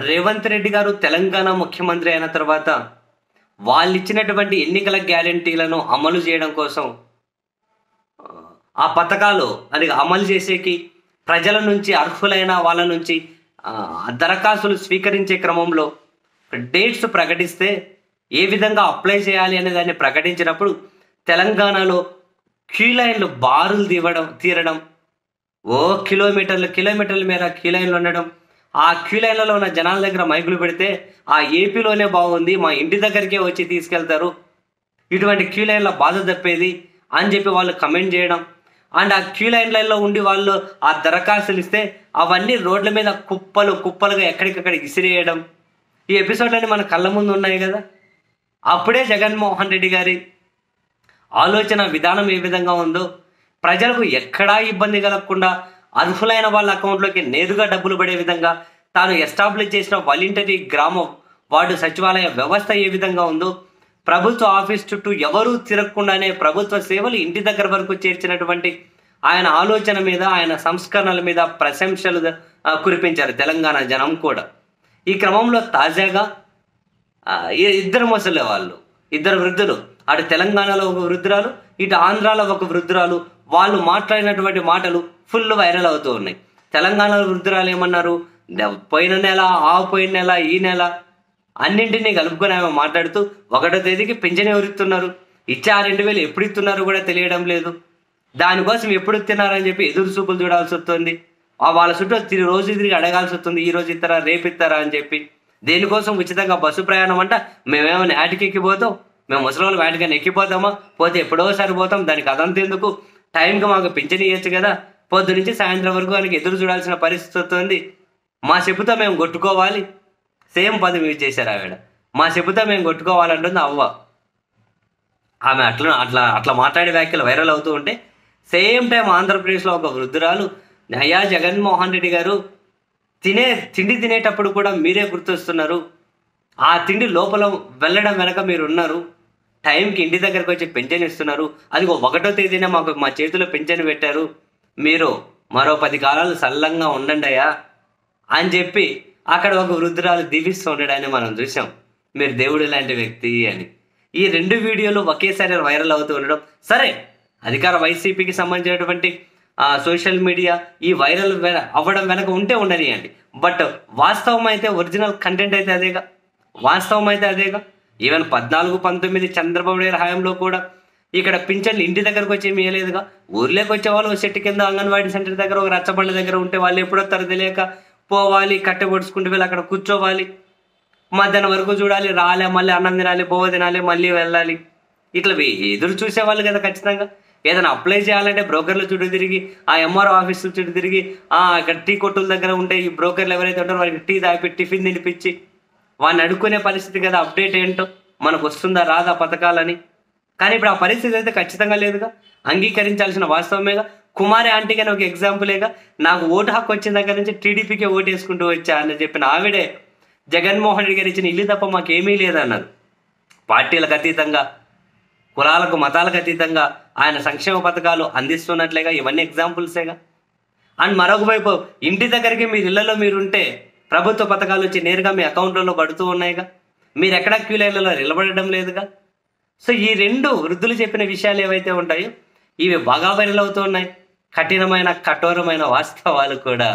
రేవంత్ రెడ్డి గారు తెలంగాణ ముఖ్యమంత్రి అయిన తర్వాత వాళ్ళిచ్చినటువంటి ఎన్నికల గ్యారెంటీలను అమలు చేయడం కోసం ఆ పథకాలు అది అమలు చేసేకి ప్రజల నుంచి అర్హులైన వాళ్ళ నుంచి దరఖాస్తులు స్వీకరించే క్రమంలో డేట్స్ ప్రకటిస్తే ఏ విధంగా అప్లై చేయాలి అనే దాన్ని ప్రకటించినప్పుడు తెలంగాణలో క్యూ లైన్లు బారులు తీరడం ఓ కిలోమీటర్ల మేర క్యూ లైన్లు ఉండడం, ఆ క్యూ లైన్లలో ఉన్న జనాల దగ్గర మైకులు పెడితే ఆ ఏపీలోనే బాగుంది, మా ఇంటి దగ్గరికే వచ్చి తీసుకెళ్తారు, ఇటువంటి క్యూ లైన్ల బాధ తప్పేది అని చెప్పి వాళ్ళు కమెంట్ చేయడం. అండ్ ఆ క్యూ లైన్లలో ఉండి వాళ్ళు ఆ దరఖాస్తులు ఇస్తే అవన్నీ రోడ్ల మీద కుప్పలుగా ఎక్కడికక్కడ ఇసిరేయడం, ఈ ఎపిసోడ్లన్నీ మన కళ్ళ ముందు ఉన్నాయి కదా. అప్పుడే జగన్మోహన్ రెడ్డి గారి ఆలోచన విధానం ఏ విధంగా ఉందో, ప్రజలకు ఎక్కడా ఇబ్బంది కలగకుండా అర్హులైన వాళ్ళ అకౌంట్లోకి నేరుగా డబ్బులు పడే విధంగా తాను ఎస్టాబ్లిష్ చేసిన వాలంటరీ గ్రామ వార్డు సచివాలయ వ్యవస్థ ఏ విధంగా ఉందో, ప్రభుత్వ ఆఫీస్ చుట్టూ ఎవరూ తిరగకుండానే ప్రభుత్వ సేవలు ఇంటి దగ్గర వరకు చేర్చినటువంటి ఆయన ఆలోచన మీద, ఆయన సంస్కరణల మీద ప్రశంసలు కురిపించారు తెలంగాణ జనం కూడా. ఈ క్రమంలో తాజాగా ఇద్దరు ముసలి వాళ్ళు, ఇద్దరు వృద్ధులు, అటు తెలంగాణలో ఒక వృద్ధురాలు, ఇటు ఆంధ్రాలో ఒక వృద్ధురాలు, వాళ్ళు మాట్లాడినటువంటి మాటలు ఫుల్ వైరల్ అవుతూ ఉన్నాయి. తెలంగాణలో వృద్ధురాలు ఏమన్నారు, పోయిన నెల ఈ నెల అన్నింటినీ కలుపుకొని ఆమె మాట్లాడుతూ 1వ తేదీకి పింఛన్ ఎవరు ఇస్తున్నారు, ఇచ్చే 2,000 ఎప్పుడు ఇస్తున్నారు కూడా తెలియడం లేదు, దానికోసం ఎప్పుడు ఇస్తున్నారని చెప్పి ఎదురు చూపులు చూడాల్సి వస్తుంది, వాళ్ళ చుట్టూ రోజు తిరిగి అడగాల్సి వస్తుంది, ఈ రోజు ఇస్తారా రేపు ఇస్తారా అని చెప్పి. దేనికోసం ఉచితంగా బస్సు ప్రయాణం అంట, మేమేమైనా యాటికి ఎక్కిపోతాం, మేము ముసలి వాటికైనా ఎక్కిపోతామా, పోతే ఎప్పుడోసారి పోతాం, దానికి అదంతా ఎందుకు, టైంకి మాకు పింఛన్ ఇవ్వచ్చు కదా, పొద్దు నుంచి సాయంత్రం వరకు ఆయనకి ఎదురు చూడాల్సిన పరిస్థితి వస్తుంది, మా చెప్పుతో మేము కొట్టుకోవాలి. సేమ్ పదం యూజ్ చేశారు ఆవిడ, మా చెప్పుతో మేము కొట్టుకోవాలంటుంది అవ్వ. ఆమె అట్లా మాట్లాడే వ్యాఖ్యలు వైరల్ అవుతూ ఉంటే, సేమ్ టైం ఆంధ్రప్రదేశ్లో ఒక వృద్ధురాలు, అయ్యా జగన్మోహన్ రెడ్డి గారు, తిండి తినేటప్పుడు కూడా మీరే గుర్తొస్తున్నారు, ఆ తిండి లోపల వెళ్ళడం వెనక మీరు ఉన్నారు, టైంకి ఇంటి దగ్గరకు వచ్చి పింఛన్ ఇస్తున్నారు, అది 1వ తేదీనే మా చేతిలో పింఛన్ పెట్టారు, మీరు మరో 10 కాలాలు సల్లంగా ఉండండి అయ్యా అని చెప్పి అక్కడ ఒక వృద్ధురాలు దీవిస్తూ ఉండడాన్ని మనం చూసాం. మీరు దేవుడు లాంటి వ్యక్తి అని. ఈ 2 వీడియోలు ఒకేసారి వైరల్ అవుతూ ఉండడం, సరే అధికార వైసీపీకి సంబంధించినటువంటి సోషల్ మీడియా ఈ వైరల్ అవ్వడం వెనక ఉంటే ఉండనియండి, బట్ వాస్తవం అయితే ఒరిజినల్ కంటెంట్ అయితే అదేగా, వాస్తవం అయితే అదేగా. ఈవెన్ 14-19 చంద్రబాబు నాయుడు హయాంలో కూడా ఇక్కడ పింఛన్లు ఇంటి దగ్గరకు వచ్చి ఏమి ఇవ్వలేదుగా. ఊర్లోకి వచ్చే వాళ్ళు ఒక చెట్టు కింద అంగన్వాడీ సెంటర్ దగ్గర ఒక రచ్చబండ దగ్గర ఉంటే వాళ్ళు ఎప్పుడొస్తారో తెలియక పోవాలి, కట్టె పొడుచుకుంటూ వెళ్ళి అక్కడ కూర్చోవాలి, మధ్యాహ్నం వరకు చూడాలి, రాలే, మళ్ళీ అన్నం తినాలి, బోవ తినాలి, మళ్ళీ వెళ్ళాలి, ఇట్లా ఎదురు చూసేవాళ్ళు కదా. ఖచ్చితంగా ఏదైనా అప్లై చేయాలంటే బ్రోకర్ల చుట్టూ తిరిగి, ఆ ఎంఆర్ఓ ఆఫీసుల చుట్టూ తిరిగి, ఇక్కడ టీ కొట్టుల దగ్గర ఉంటే ఈ బ్రోకర్లు ఎవరైతే ఉంటారో వారికి టీ తాపి టిఫిన్ తినిపించి వాడిని అడుక్కునే పరిస్థితి కదా, అప్డేట్ ఏంటో మనకు వస్తుందా రాదా పథకాలని. కానీ ఇప్పుడు ఆ పరిస్థితి అయితే ఖచ్చితంగా లేదుగా, అంగీకరించాల్సిన వాస్తవమేగా. కుమారి ఆంటీ అని ఒక ఎగ్జాంపులేగా, నాకు ఓటు హక్కు వచ్చిన దగ్గర నుంచి టీడీపీకే ఓటు వేసుకుంటూ వచ్చా అని చెప్పిన ఆవిడే జగన్మోహన్ రెడ్డి గారు ఇచ్చిన ఇల్లు తప్ప మాకేమీ లేదన్నారు. పార్టీలకు అతీతంగా, కులాలకు మతాలకు అతీతంగా ఆయన సంక్షేమ పథకాలు అందిస్తున్నట్లేగా, ఇవన్నీ ఎగ్జాంపుల్సేగా. అండ్ మరొక వైపు ఇంటి దగ్గరికి మీరు ఇళ్లలో మీరుంటే ప్రభుత్వ పథకాలు వచ్చి నేరుగా మీ అకౌంట్లలో పడుతూ ఉన్నాయిగా, మీరు ఎక్కడా క్యూ లైన్లలో నిలబడడం లేదుగా. సో ఈ 2 వృద్ధులు చెప్పిన విషయాలు ఏవైతే ఉంటాయో ఇవి బాగా వైరల్ అవుతూ ఉన్నాయి. కఠోరమైన వాస్తవాలు కూడా